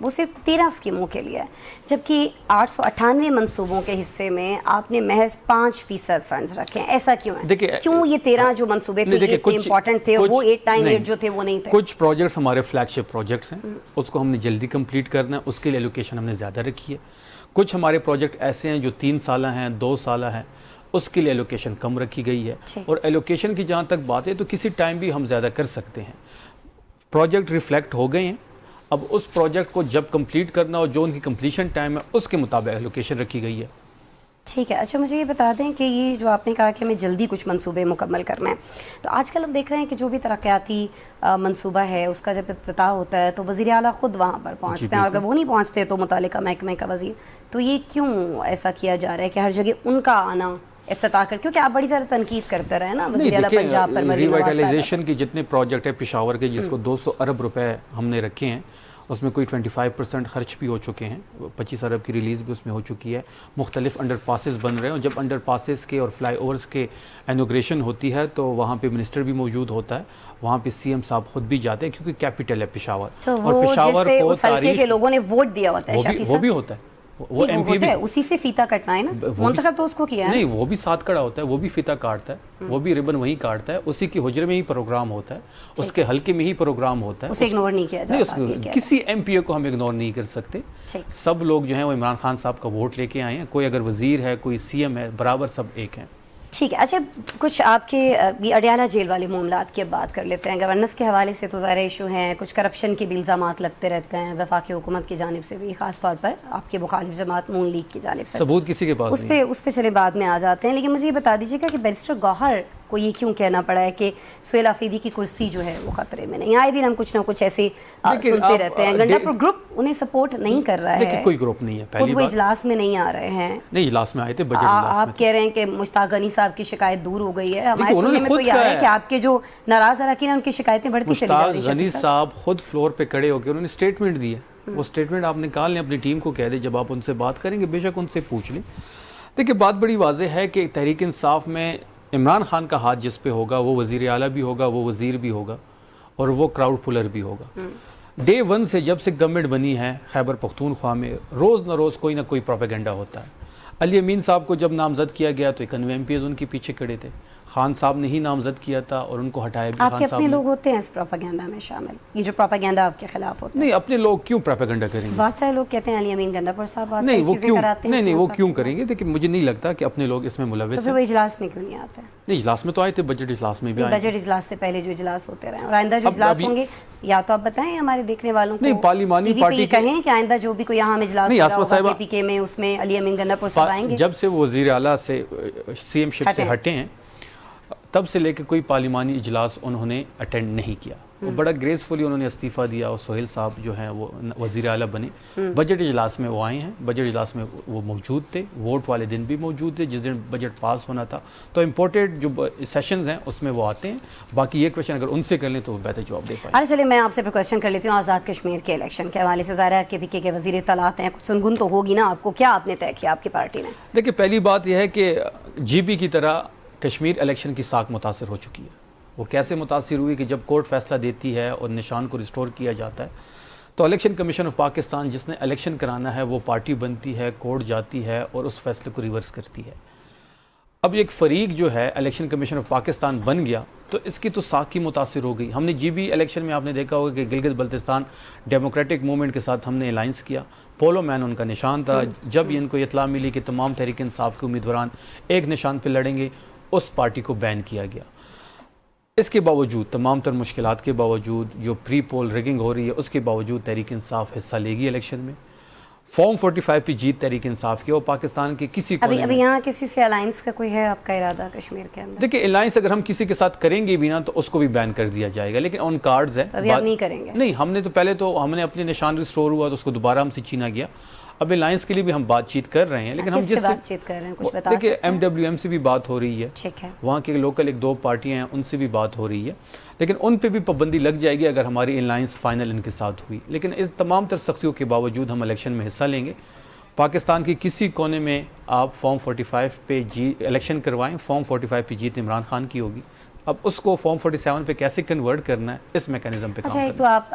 وہ صرف 13 اسکیموں کے لیے ہے، جبکہ 898 منصوبوں کے حصے میں آپ نے محض 5% فنڈز رکھے ہیں. ایسا کیوں ہے؟ کیوں یہ 13 جو منصوبے تھے یہ امپورٹنٹ تھے، وہ 898 جو تھے وہ نہیں تھے؟ کچھ پروجیکٹس ہمارے فلیگ شپ پروجیکٹس ہیں، اس کو ہم نے جلدی کمپلیٹ کرنا ہے، اس کے لیے ایلوکیشن ہم نے زیادہ رکھی ہے. کچھ ہمارے پروجیکٹ ایسے ہیں جو 3 سالہ ہیں، 2 سالہ ہیں، اس کے لیے ایلوکیشن کم رکھی گئی ہے. اور ایلوکیشن کی جہاں تک بات ہے تو کسی ٹائم بھی ہم زیادہ کر سکتے ہیں. پروجیکٹ ریفلیکٹ ہو گئے ہیں، اب اس پروجیکٹ کو جب کمپلیٹ کرنا ہو جو ان کی کمپلیشن ٹائم ہے اس کے مطابق ایلوکیشن رکھی گئی ہے. ٹھیک ہے. اچھا مجھے یہ بتا دیں کہ یہ جو آپ نے کہا کہ ہمیں جلدی کچھ منصوبے مکمل کرنا ہے، تو آج کل ہم دیکھ رہے ہیں کہ جو بھی ترقیاتی منصوبہ ہے اس کا جب افتتاح ہوتا ہے تو وزیر اعلیٰ خود وہاں پر پہنچتے ہیں، اور اگر وہ نہیں پہنچتے تو متعلقہ محکمے کا وزیر. تو یہ کیوں ایسا کیا جا رہا ہے کہ ہر جگہ ان کا آنا افتتاح کر، کیونکہ آپ بڑی زیادہ تنقید کرتے رہے نا وزیر اعلیٰ پنجاب پر مریم نواز صاحب. ریوائٹلائزیشن کی جتنے پروجیکٹ ہے پشاور کے جس کو 200 ارب روپے ہم نے رکھے ہیں، اس میں کوئی 25% خرچ بھی ہو چکے ہیں، 25 ارب کی ریلیز بھی اس میں ہو چکی ہے. مختلف انڈر پاسز بن رہے ہیں، اور جب انڈر پاسز کے اور فلائی اوورز کے انوگریشن ہوتی ہے تو وہاں پہ منسٹر بھی موجود ہوتا ہے، وہاں پہ سی ایم صاحب خود بھی جاتے ہیں کیونکہ کیپٹل ہے پشاور. اور پشاور کو اس حلقے کے لوگوں نے ووٹ دیا ہوتا ہے شفیع صاحب، وہ بھی ہوتا ہے، وہ ایم پی بھی اسی سے فیتا کٹنا ہے نا، منتخب تو اس کو کیا ہے. نہیں، وہ بھی ساتھ کھڑا ہوتا ہے، وہ بھی فیتا کاٹتا ہے، وہ بھی ربن وہیں کاٹتا ہے، اسی کی حجرے میں ہی پروگرام ہوتا ہے، اس کے حلقے میں ہی پروگرام ہوتا ہے، اسے اگنور نہیں کیا جاتا. کسی ایم پی اے کو ہم اگنور نہیں کر سکتے. سب لوگ جو ہیں وہ عمران خان صاحب کا ووٹ لے کے آئے ہیں، کوئی اگر وزیر ہے کوئی سی ایم ہے، برابر سب ایک ہیں. ٹھیک ہے. اچھا کچھ آپ کے اڈیالہ جیل والے معاملات کی اب بات کر لیتے ہیں. گورننس کے حوالے سے تو ظاہر ایشو ہیں، کچھ کرپشن کے بھی الزامات لگتے رہتے ہیں وفاقی حکومت کی جانب سے بھی، خاص طور پر آپ کے مخالف جماعت نون لیگ کی جانب سے. ثبوت کسی کے پاس اس پہ چلے بعد میں آ جاتے ہیں، لیکن مجھے یہ بتا دیجیے گا کہ بیرسٹر گوہر کو یہ کیوں کہنا پڑا ہے کہ سہیل آفریدی کی کرسی جو ہے وہ خطرے میں نہیں؟ آئے دن ہم کچھ نہ کچھ ایسے سنتے رہتے ہیں. گنڈا پر گروپ انہیں سپورٹ نہیں کر رہا ہے، کوئی گروپ نہیں ہے، خود وہ اجلاس میں نہیں آ رہے ہیں. نہیں، اجلاس میں آئے تھے، بجٹ اجلاس میں. آپ کہہ رہے ہیں کہ مشتاق غنی صاحب کی شکایت دور ہو گئی ہے، ہمارے سننے میں تو یہ آ رہا ہے کہ آپ کے جو ناراض اراکین ہیں ان کی شکایتیں بڑھتی چلی جا رہی ہیں. مشتاق غنی صاحب خود فلور پہ کھڑے ہو کے انہوں نے اسٹیٹمنٹ دی ہے، وہ اسٹیٹمنٹ آپ نکال لیں، اپنی ٹیم کو کہہ دیں جب آپ ان سے بات کریں گے بے شک ان سے پوچھ لیں. دیکھیں بات بڑی واضح ہے کہ تحریک انصاف میں عمران خان کا ہاتھ جس پہ ہوگا وہ وزیر اعلیٰ بھی ہوگا، وہ وزیر بھی ہوگا، اور وہ کراؤڈ پولر بھی ہوگا. ڈے ون سے جب سے گورنمنٹ بنی ہے خیبر پختونخوا میں روز نہ روز کوئی نہ کوئی پروپیگنڈا ہوتا ہے. علی امین صاحب کو جب نامزد کیا گیا تو 91 ایم پی ایز ان کے پیچھے کھڑے تھے. خان صاحب نے ہی نامزد کیا تھا اور ان کو ہٹایا بھی. آپ کے اپنے لوگ ہوتے ہیں اس پروپیگنڈا میں شامل، یہ جو پروپیگنڈا آپ کے خلاف ہوتا ہے؟ نہیں، اپنے لوگ کیوں پروپیگنڈا کریں گے؟ بہت سارے لوگ کہتے ہیں علی امین گنڈا پر صاحب بہت نہیں ساری وہ چیزیں کیوں کراتے ہیں. نہیں وہ کیوں کریں گے؟ لیکن مجھے نہیں لگتا کہ اپنے لوگ اس میں ملوث تو پھر ہیں. وہ اجلاس میں کیوں نہیں آتے؟ نہیں، اجلاس میں تو آئے تھے، بجٹ اجلاس میں بھی آئے. بجٹ اجلاس سے پہلے جو اجلاس ہوتے رہے اور آئندہ جو اجلاس ہوں گے یا تو آپ بتائیں ہمارے دیکھنے والوں کو. نہیں، پارلیمانی پارٹی کہیں کہ آئندہ جو بھی کوئی یہاں اجلاس ہو رہا ہوگا کے پی کے میں، اس میں علی امین گنڈا پر صاحب آئیں گے. جب سے وہ وزیر اعلیٰ سے سی ایم شپ سے ہٹے ہیں تب سے لے کے کوئی پارلیمانی اجلاس انہوں نے اٹینڈ نہیں کیا. بڑا گریسفلی انہوں نے استعفیٰ دیا اور سہیل صاحب جو ہیں وہ وزیر اعلیٰ بنے. بجٹ اجلاس میں وہ آئے ہیں، بجٹ اجلاس میں وہ موجود تھے، ووٹ والے دن بھی موجود تھے جس دن بجٹ پاس ہونا تھا. تو امپورٹنٹ جو سیشنز ہیں اس میں وہ آتے ہیں. باقی یہ کویشچن اگر ان سے کر لیں تو وہ بہتر جواب دے پائیں. چلیے میں آپ سے کویشچن کر لیتی ہوں آزاد کشمیر کے الیکشن کے حوالے سے. ظاہر ہے کے پی کے وزیر اطلاعات ہیں، کچھ سنگن تو ہوگی نا آپ کو، کیا آپ نے طے کیا آپ کی پارٹی نے؟ دیکھیے پہلی بات یہ ہے کہ جی بی کی طرح کشمیر الیکشن کی ساکھ متاثر ہو چکی ہے. وہ کیسے متاثر ہوئی کہ جب کورٹ فیصلہ دیتی ہے اور نشان کو ریسٹور کیا جاتا ہے تو الیکشن کمیشن آف پاکستان جس نے الیکشن کرانا ہے وہ پارٹی بنتی ہے، کورٹ جاتی ہے اور اس فیصلے کو ریورس کرتی ہے. اب ایک فریق جو ہے الیکشن کمیشن آف پاکستان بن گیا تو اس کی تو ساکھ ہی متاثر ہو گئی. ہم نے جی بی الیکشن میں آپ نے دیکھا ہوگا کہ گلگت بلتستان ڈیموکریٹک موومنٹ کے ساتھ ہم نے الائنس کیا. پولو مین ان کا نشان تھا. جب ان کو اطلاع ملی کہ تمام تحریک انصاف کے امیدواران ایک نشان پہ لڑیں گے، اس پارٹی کو بین کیا گیا. اس کے باوجود تمام تر مشکلات کے باوجود جو پری پول ریگنگ ہو رہی ہے اس کے باوجود تحریک انصاف حصہ لے گی الیکشن میں. فارم 45 پہ جیت تحریک انصاف کی اور پاکستان کے کسی کو ابھی یہاں کسی سے الائنس کا کوئی ہے آپ کا ارادہ کشمیر کے اندر؟ دیکھیں الائنس اگر ہم کسی کے ساتھ کریں گے بھی نا تو اس کو بھی بین کر دیا جائے گا، لیکن آن کارڈز ہے. ابھی آپ نہیں کریں گے؟ نہیں، ہم نے تو پہلے تو ہم نے اپنے نشان ریسٹور ہوا تو اس کو دوبارہ ہم سے چھینا گیا. اب الائنس کے لیے بھی ہم بات چیت کر رہے ہیں، لیکن ہم جس سے بات چیت کر رہے ہیں کچھ بتا دیکھیں ایم ڈبلیو ایم سے بھی بات ہو رہی ہے، ٹھیک ہے، وہاں کے لوکل 1-2 پارٹیاں ہیں ان سے بھی بات ہو رہی ہے، لیکن ان پہ بھی پابندی لگ جائے گی اگر ہماری الائنس فائنل ان کے ساتھ ہوئی. لیکن اس تمام تر سختیوں کے باوجود ہم الیکشن میں حصہ لیں گے. پاکستان کی کسی کونے میں آپ فارم 45 پہ الیکشن کروائیں، فارم 45 پہ جیت عمران خان کی ہوگی. اب اس کو فارم 47 پہ کیسے کنورٹ کرنا ہے اس میکانزم پہ کام اچھا، ایک کرنا تو آپ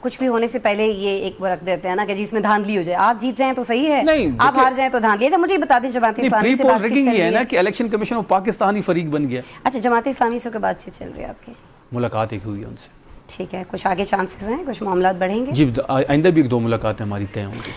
کچھ بھی ہونے سے پہلے یہ ایک وہ رکھ دیتے ہیں نا کہ جس میں دھاندلی ہو جائے، آپ جیت جائیں تو صحیح ہے، نہیں، آپ ہار جائیں تو دھاندلی ہے۔ مجھے بتا دیں جماعت ہے۔ اسلامی پری سے پول بات چیت ریگنگ چل یہ ہے رہی نا ہے؟ کہ الیکشن کمیشن وہ پاکستانی فریق بن گیا۔ اچھا، جماعت اسلامی سے کوئی بات چیت چل رہی ہے آپ کی؟ ملاقات ایک ہوئی ہے ان سے۔ ٹھیک ہے، کچھ آگے چانسز ہیں، کچھ معاملات بڑھیں گے؟ جی آئندہ بھی ایک دو ملاقاتیں ہماری طے ہوں گی۔